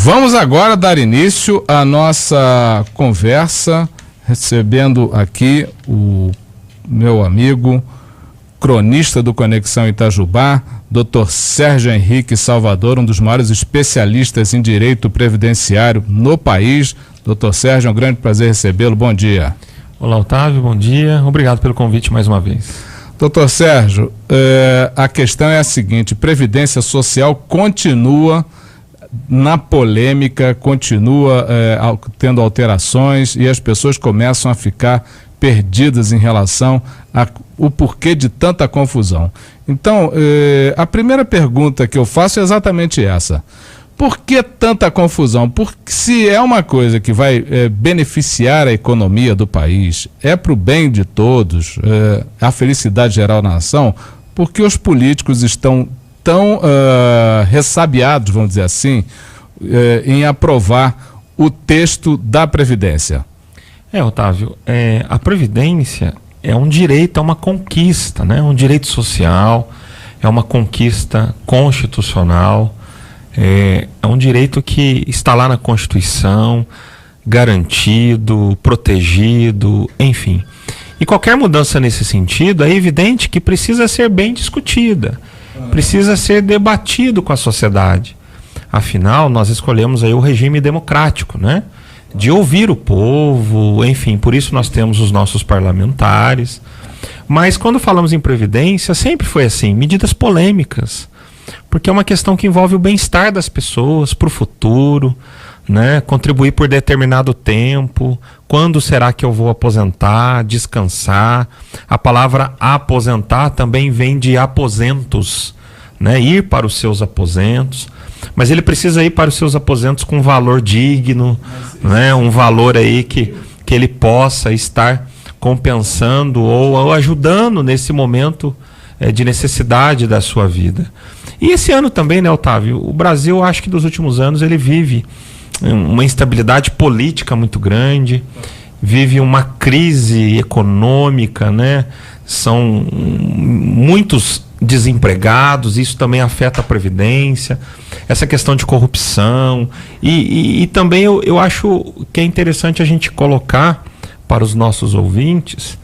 Vamos agora dar início à nossa conversa, recebendo aqui o meu amigo, cronista do Conexão Itajubá, Dr. Sérgio Henrique Salvador, um dos maiores especialistas em direito previdenciário no país. Dr. Sérgio, é um grande prazer recebê-lo. Bom dia. Olá, Otávio, bom dia. Obrigado pelo convite mais uma vez. Dr. Sérgio, a questão é a seguinte: Previdência Social continua na polêmica, continua tendo alterações e as pessoas começam a ficar perdidas em relação ao porquê de tanta confusão. Então, a primeira pergunta que eu faço é exatamente essa: por que tanta confusão? Porque se é uma coisa que vai beneficiar a economia do país, é para o bem de todos, a felicidade geral na nação, porque os políticos estão tão ressabiados, vamos dizer assim, em aprovar o texto da Previdência? Otávio, a Previdência é um direito, é uma conquista, né? Um direito social, é uma conquista constitucional, é um direito que está lá na Constituição, garantido, protegido, enfim. E qualquer mudança nesse sentido é evidente que precisa ser bem discutida, precisa ser debatido com a sociedade. Afinal, nós escolhemos aí o regime democrático, né? De ouvir o povo, enfim, por isso nós temos os nossos parlamentares. Mas quando falamos em Previdência, sempre foi assim, medidas polêmicas, porque é uma questão que envolve o bem-estar das pessoas para o futuro, né? Contribuir por determinado tempo, quando será que eu vou aposentar, descansar. A palavra aposentar também vem de aposentos, né? Ir para os seus aposentos, mas ele precisa ir para os seus aposentos com um valor digno, né? Um valor aí que ele possa estar compensando ou ajudando nesse momento de necessidade da sua vida. E esse ano também, né, Otávio? O Brasil, acho que dos últimos anos, ele vive uma instabilidade política muito grande, vive uma crise econômica, né? São muitos desempregados, isso também afeta a Previdência, essa questão de corrupção, e também eu acho que é interessante a gente colocar para os nossos ouvintes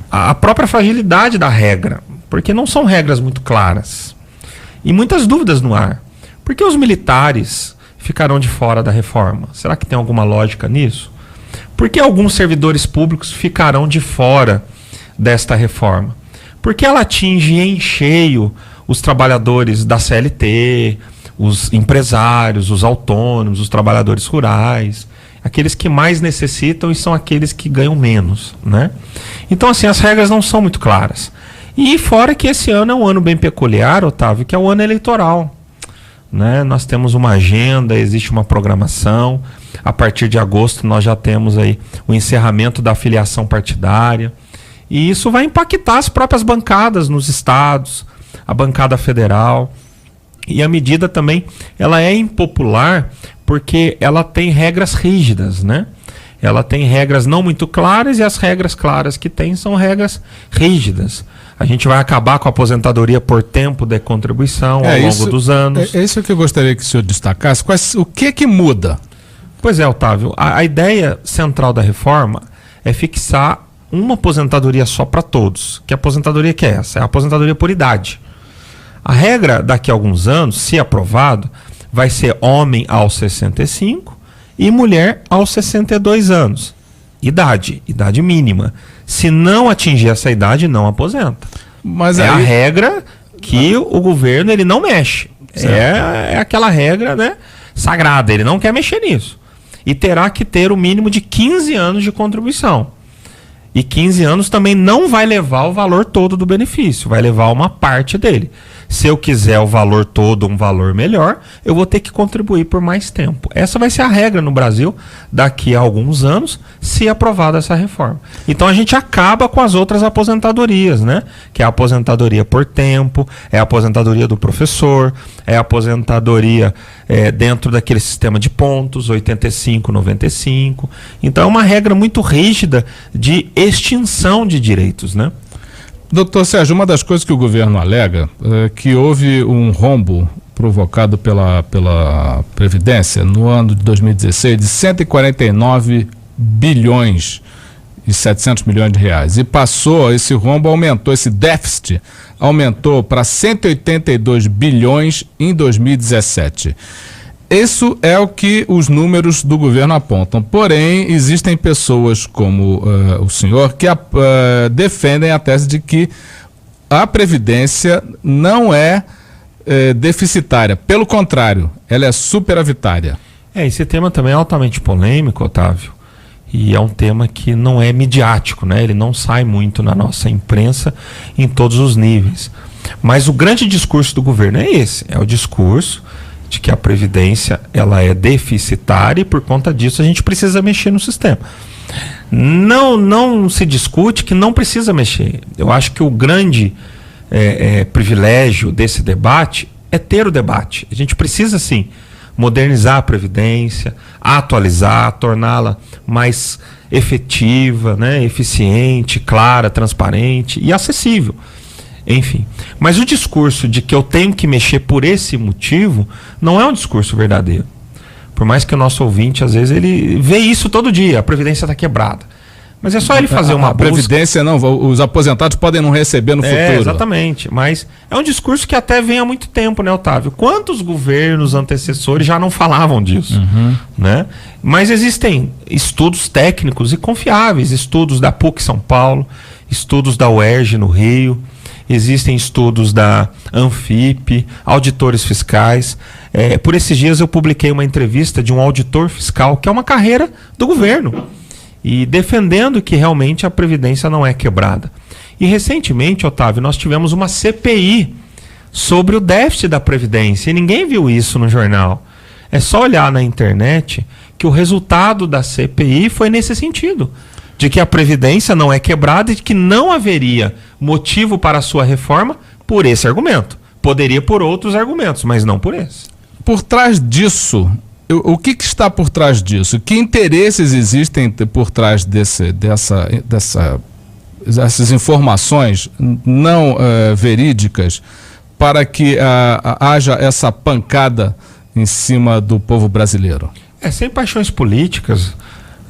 a própria fragilidade da regra, porque não são regras muito claras e muitas dúvidas no ar. Por que os militares ficarão de fora da reforma? Será que tem alguma lógica nisso? Por que alguns servidores públicos ficarão de fora desta reforma? Porque ela atinge em cheio os trabalhadores da CLT, os empresários, os autônomos, os trabalhadores rurais, aqueles que mais necessitam e são aqueles que ganham menos, né? Então, assim, as regras não são muito claras. E fora que esse ano é um ano bem peculiar, Otávio, que é o ano eleitoral, né? Nós temos uma agenda, existe uma programação. A partir de agosto nós já temos aí o encerramento da filiação partidária. E isso vai impactar as próprias bancadas nos estados, a bancada federal. E a medida também, ela é impopular porque ela tem regras rígidas, né? Ela tem regras não muito claras e as regras claras que tem são regras rígidas. A gente vai acabar com a aposentadoria por tempo de contribuição ao longo dos anos. É isso que eu gostaria que o senhor destacasse. O que muda? Pois é, Otávio. A ideia central da reforma é fixar uma aposentadoria só para todos. Que aposentadoria que é essa? É a aposentadoria por idade. A regra daqui a alguns anos, se aprovado, vai ser homem aos 65 e mulher aos 62 anos. Idade mínima. Se não atingir essa idade, não aposenta. Mas é a regra que o governo ele não mexe. É aquela regra, né, sagrada, ele não quer mexer nisso. E terá que ter o mínimo de 15 anos de contribuição. E 15 anos também não vai levar o valor todo do benefício, vai levar uma parte dele. Se eu quiser o valor todo, um valor melhor, eu vou ter que contribuir por mais tempo. Essa vai ser a regra no Brasil daqui a alguns anos, se aprovada essa reforma. Então a gente acaba com as outras aposentadorias, né? Que é a aposentadoria por tempo, é a aposentadoria do professor, é a aposentadoria dentro daquele sistema de pontos, 85, 95. Então é uma regra muito rígida de extinção de direitos, né? Doutor Sérgio, uma das coisas que o governo alega é que houve um rombo provocado pela Previdência no ano de 2016 de 149 bilhões e 700 milhões de reais. E passou, esse rombo aumentou, esse déficit aumentou para 182 bilhões em 2017. Isso é o que os números do governo apontam. Porém, existem pessoas como o senhor que defendem a tese de que a Previdência não é deficitária. Pelo contrário, ela é superavitária. Esse tema também é altamente polêmico, Otávio. E é um tema que não é midiático, né? Ele não sai muito na nossa imprensa em todos os níveis. Mas o grande discurso do governo é esse. É o discurso de que a Previdência ela é deficitária e por conta disso a gente precisa mexer no sistema. Não se discute que não precisa mexer. Eu acho que o grande privilégio desse debate é ter o debate. A gente precisa sim modernizar a Previdência, atualizar, torná-la mais efetiva, né, eficiente, clara, transparente e acessível. Enfim, mas o discurso de que eu tenho que mexer por esse motivo não é um discurso verdadeiro. Por mais que o nosso ouvinte, às vezes, ele vê isso todo dia, a Previdência está quebrada. Mas é só ele fazer uma busca. Previdência não, os aposentados podem não receber no futuro. Exatamente, mas é um discurso que até vem há muito tempo, né, Otávio? Quantos governos antecessores já não falavam disso? Né? Mas existem estudos técnicos e confiáveis, estudos da PUC São Paulo, estudos da UERJ no Rio, existem estudos da Anfip, auditores fiscais. Por esses dias eu publiquei uma entrevista de um auditor fiscal, que é uma carreira do governo, e defendendo que realmente a Previdência não é quebrada. E recentemente, Otávio, nós tivemos uma CPI sobre o déficit da Previdência, e ninguém viu isso no jornal. É só olhar na internet que o resultado da CPI foi nesse sentido, de que a Previdência não é quebrada e de que não haveria motivo para a sua reforma por esse argumento. Poderia por outros argumentos, mas não por esse. Por trás disso, o que está por trás disso? Que interesses existem por trás dessas informações não verídicas para que haja essa pancada em cima do povo brasileiro? Sem paixões políticas,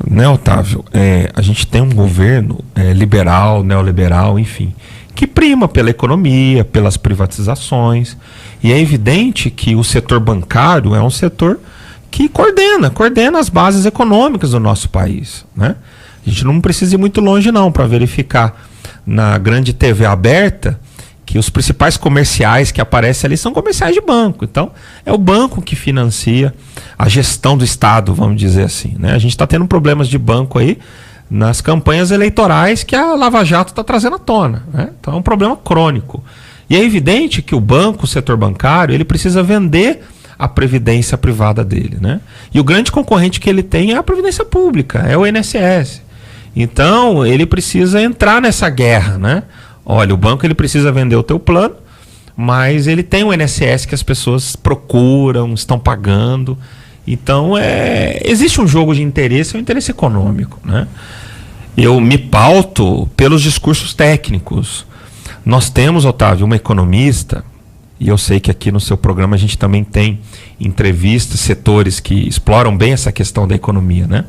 né, Otávio? A gente tem um governo liberal, neoliberal, enfim, que prima pela economia, pelas privatizações, e é evidente que o setor bancário é um setor que coordena as bases econômicas do nosso país, né? A gente não precisa ir muito longe não para verificar na grande TV aberta que os principais comerciais que aparecem ali são comerciais de banco. Então, é o banco que financia a gestão do Estado, vamos dizer assim, né? A gente está tendo problemas de banco aí nas campanhas eleitorais que a Lava Jato está trazendo à tona, né? Então, é um problema crônico. E é evidente que o banco, o setor bancário, ele precisa vender a previdência privada dele, né? E o grande concorrente que ele tem é a previdência pública, é o INSS. Então, ele precisa entrar nessa guerra, né? Olha, o banco ele precisa vender o teu plano, mas ele tem o INSS que as pessoas procuram, estão pagando. Então, existe um jogo de interesse, é um interesse econômico, né? Eu me pauto pelos discursos técnicos. Nós temos, Otávio, uma economista, e eu sei que aqui no seu programa a gente também tem entrevistas, setores que exploram bem essa questão da economia, né?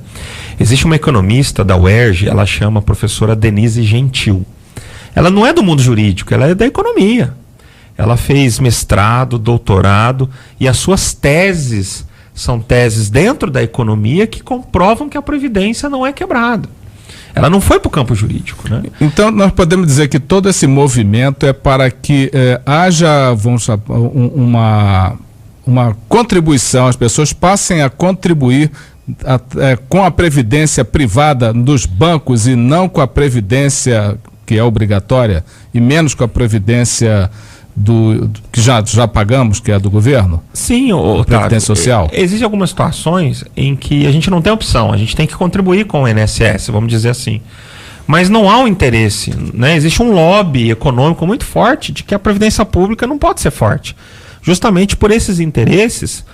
Existe uma economista da UERJ, ela chama a professora Denise Gentil. Ela não é do mundo jurídico, ela é da economia. Ela fez mestrado, doutorado, e as suas teses são teses dentro da economia que comprovam que a Previdência não é quebrada. Ela não foi para o campo jurídico, né? Então, nós podemos dizer que todo esse movimento é para que haja uma contribuição, as pessoas passem a contribuir com a previdência privada dos bancos e não com a previdência que é obrigatória e menos com a previdência que já pagamos, que é do governo? Sim, Previdência Social. Existem algumas situações em que a gente não tem opção, a gente tem que contribuir com o INSS, vamos dizer assim. Mas não há um interesse, né? Existe um lobby econômico muito forte de que a Previdência Pública não pode ser forte. Justamente por esses interesses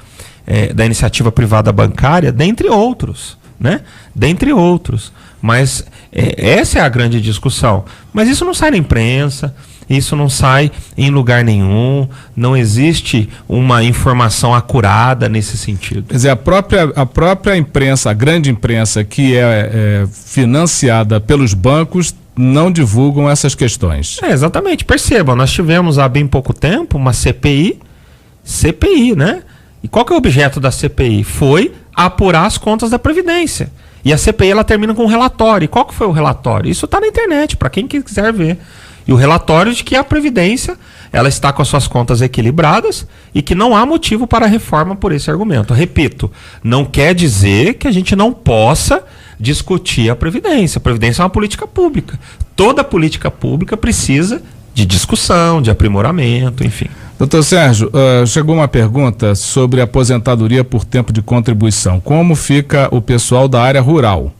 da iniciativa privada bancária, dentre outros, né? Dentre outros. Mas essa é a grande discussão. Mas isso não sai na imprensa, isso não sai em lugar nenhum, não existe uma informação acurada nesse sentido. Quer dizer, a própria imprensa, a grande imprensa que é financiada pelos bancos, não divulgam essas questões. Exatamente, percebam, nós tivemos há bem pouco tempo uma CPI, né? E qual que é o objeto da CPI? Foi apurar as contas da Previdência. E a CPI ela termina com um relatório. E qual que foi o relatório? Isso está na internet, para quem quiser ver. E o relatório de que a Previdência ela está com as suas contas equilibradas e que não há motivo para reforma por esse argumento. Repito, não quer dizer que a gente não possa discutir a Previdência. A Previdência é uma política pública. Toda política pública precisa de discussão, de aprimoramento, enfim. Doutor Sérgio, chegou uma pergunta sobre aposentadoria por tempo de contribuição. Como fica o pessoal da área rural?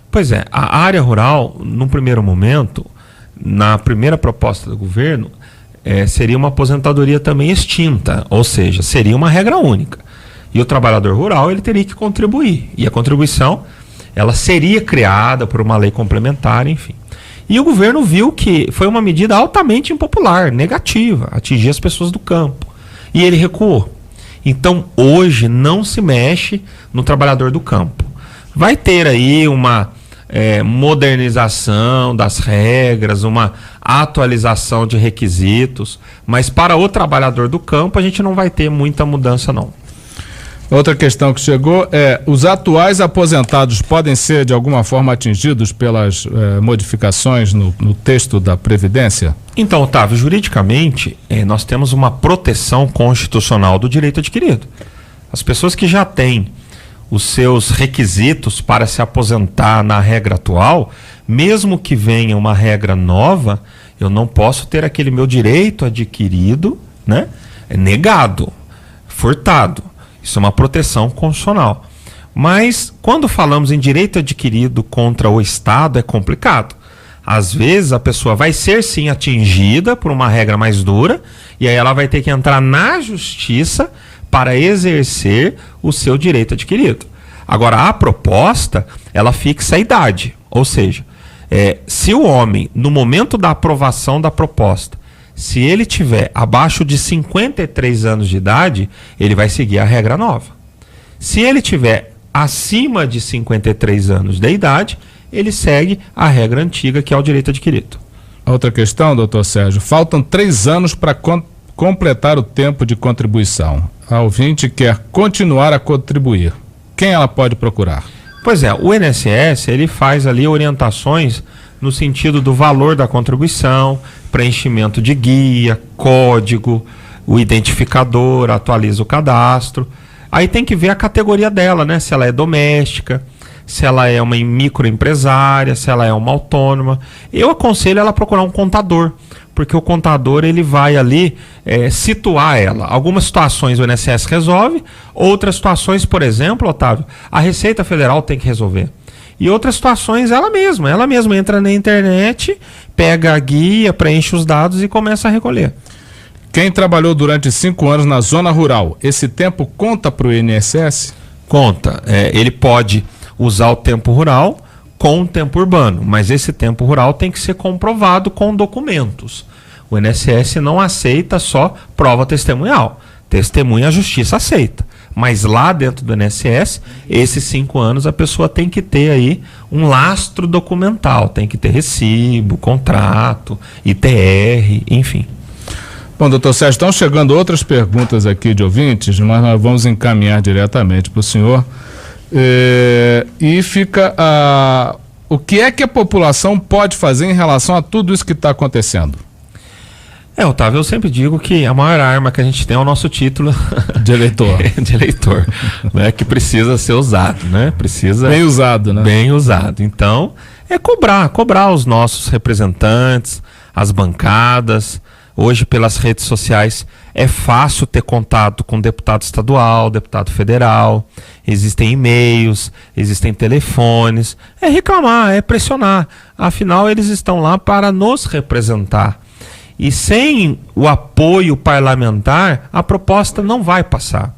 Pois é, a área rural, num primeiro momento, na primeira proposta do governo, seria uma aposentadoria também extinta, ou seja, seria uma regra única. E o trabalhador rural ele teria que contribuir. E a contribuição ela seria criada por uma lei complementar, enfim. E o governo viu que foi uma medida altamente impopular, negativa, atingir as pessoas do campo. E ele recuou. Então, hoje, não se mexe no trabalhador do campo. Vai ter aí uma modernização das regras, uma atualização de requisitos, mas para o trabalhador do campo a gente não vai ter muita mudança, não. Outra questão que chegou é: os atuais aposentados podem ser de alguma forma atingidos pelas modificações no texto da Previdência? Então, Otávio, juridicamente nós temos uma proteção constitucional do direito adquirido. As pessoas que já têm os seus requisitos para se aposentar na regra atual, mesmo que venha uma regra nova, eu não posso ter aquele meu direito adquirido, né, negado, furtado. Isso é uma proteção constitucional. Mas quando falamos em direito adquirido contra o Estado, é complicado. Às vezes a pessoa vai ser sim atingida por uma regra mais dura, e aí ela vai ter que entrar na justiça para exercer o seu direito adquirido. Agora, a proposta, ela fixa a idade. Ou seja, se o homem, no momento da aprovação da proposta, se ele tiver abaixo de 53 anos de idade, ele vai seguir a regra nova. Se ele tiver acima de 53 anos de idade, ele segue a regra antiga, que é o direito adquirido. Outra questão, doutor Sérgio: faltam 3 anos para completar o tempo de contribuição. A ouvinte quer continuar a contribuir. Quem ela pode procurar? Pois é, o INSS ele faz ali orientações no sentido do valor da contribuição, preenchimento de guia, código, o identificador, atualiza o cadastro. Aí tem que ver a categoria dela, né? Se ela é doméstica, se ela é uma microempresária, se ela é uma autônoma. Eu aconselho ela a procurar um contador, porque o contador ele vai ali situar ela. Algumas situações o INSS resolve, outras situações, por exemplo, Otávio, a Receita Federal tem que resolver. E outras situações ela mesma entra na internet, pega a guia, preenche os dados e começa a recolher. Quem trabalhou durante 5 anos na zona rural, esse tempo conta para o INSS? Conta. Ele pode usar o tempo rural com o tempo urbano, mas esse tempo rural tem que ser comprovado com documentos. O INSS não aceita só prova testemunhal. Testemunha a justiça aceita. Mas lá dentro do INSS, esses 5 anos a pessoa tem que ter aí um lastro documental, tem que ter recibo, contrato, ITR, enfim. Bom, doutor Sérgio, estão chegando outras perguntas aqui de ouvintes, mas nós vamos encaminhar diretamente para o senhor. E fica o que é que a população pode fazer em relação a tudo isso que está acontecendo? Otávio, eu sempre digo que a maior arma que a gente tem é o nosso título de eleitor, né, que precisa ser usado, né? Precisa bem usado, né? Bem usado. Então, cobrar os nossos representantes, as bancadas. Hoje, pelas redes sociais, é fácil ter contato com deputado estadual, deputado federal, existem e-mails, existem telefones. É reclamar, é pressionar. Afinal, eles estão lá para nos representar. E sem o apoio parlamentar, a proposta não vai passar.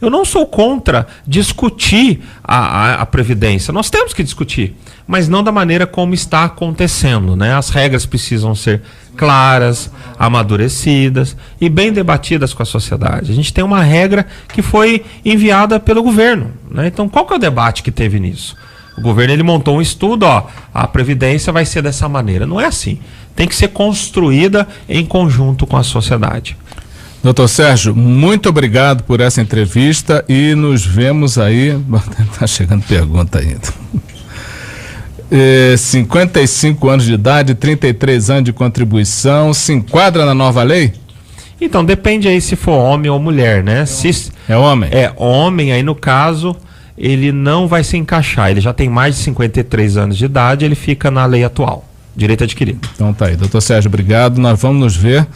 Eu não sou contra discutir a Previdência. Nós temos que discutir, mas não da maneira como está acontecendo, né? As regras precisam ser claras, amadurecidas e bem debatidas com a sociedade. A gente tem uma regra que foi enviada pelo governo, né? Então, qual que é o debate que teve nisso? O governo ele montou um estudo, a Previdência vai ser dessa maneira. Não é assim. Tem que ser construída em conjunto com a sociedade. Doutor Sérgio, muito obrigado por essa entrevista e nos vemos aí. Está chegando pergunta ainda. 55 anos de idade, 33 anos de contribuição, se enquadra na nova lei? Então, depende aí se for homem ou mulher, né? É homem? É homem, aí no caso, ele não vai se encaixar. Ele já tem mais de 53 anos de idade, ele fica na lei atual, direito adquirido. Então tá aí, doutor Sérgio, obrigado. Nós vamos nos ver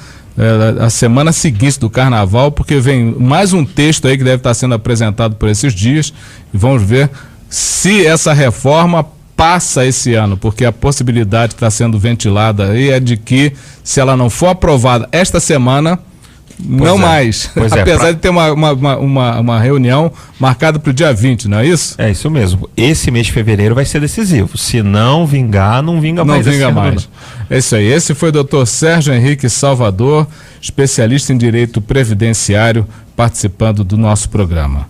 a semana seguinte do Carnaval, porque vem mais um texto aí que deve estar sendo apresentado por esses dias, e vamos ver se essa reforma passa esse ano, porque a possibilidade que está sendo ventilada aí é de que, se ela não for aprovada esta semana, não mais. Apesar de ter uma reunião marcada para o dia 20, não é isso? É isso mesmo. Esse mês de fevereiro vai ser decisivo. Se não vingar, não vinga mais. Não vinga mais. É isso aí. Esse foi o doutor Sérgio Henrique Salvador, especialista em direito previdenciário, participando do nosso programa.